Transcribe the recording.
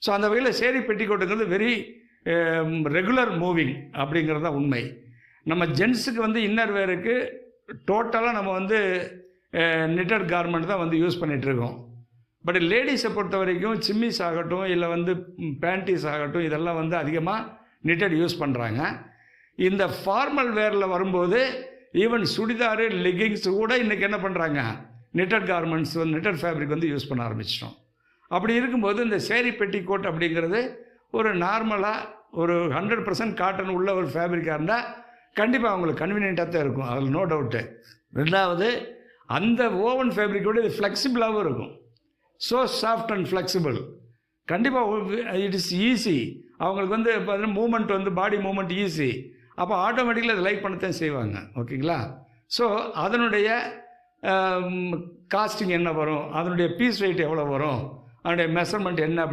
So அந்த வகையில் சேரி பெட்டிக்கோட்டுங்கிறது வெரி ரெகுலர் மூவிங் அப்படிங்கிறது தான் உண்மை. நம்ம ஜென்ஸுக்கு வந்து இன்னர் வேருக்கு டோட்டலாக நம்ம வந்து knitted garment தான் வந்து யூஸ் பண்ணிகிட்ருக்கோம். பட் லேடிஸை பொறுத்த வரைக்கும் சிம்மிஸ் ஆகட்டும், இல்லை வந்து பேண்டீஸ் ஆகட்டும், இதெல்லாம் வந்து அதிகமாக knitted யூஸ் பண்ணுறாங்க. இந்த ஃபார்மல் வேரில் வரும்போது ஈவன் சுடிதாரு, லெகிங்ஸ் கூட இன்றைக்கி என்ன பண்ணுறாங்க, knitted garments வந்து knitted ஃபேப்ரிக் வந்து யூஸ் பண்ண ஆரம்பிச்சிட்டோம். அப்படி இருக்கும்போது இந்த சேரி பெட்டிக்கோட் அப்படிங்கிறது ஒரு நார்மலாக ஒரு 100% காட்டன் உள்ள ஒரு ஃபேப்ரிக்காக இருந்தால் கண்டிப்பாக அவங்களுக்கு கன்வீனியண்ட்டாக தான் இருக்கும், அதில் நோ டவுட்டு. ரெண்டாவது, அந்த ஓவன் ஃபேப்ரிக்கோடு இது ஃப்ளெக்சிபிளாகவும் இருக்கும். So soft and flexible. கண்டிப்பாக இட் இஸ் ஈஸி. அவங்களுக்கு வந்து பார்த்தீங்கன்னா மூமெண்ட் வந்து பாடி மூமெண்ட் ஈஸி. அப்போ ஆட்டோமேட்டிக்கலி அதை லைக் பண்ணத்தான் செய்வாங்க. ஓகேங்களா? ஸோ அதனுடைய காஸ்டிங் என்ன வரும், அதனுடைய பீஸ் வெயிட் எவ்வளோ வரும், அதனுடைய மெஷர்மெண்ட் என்ன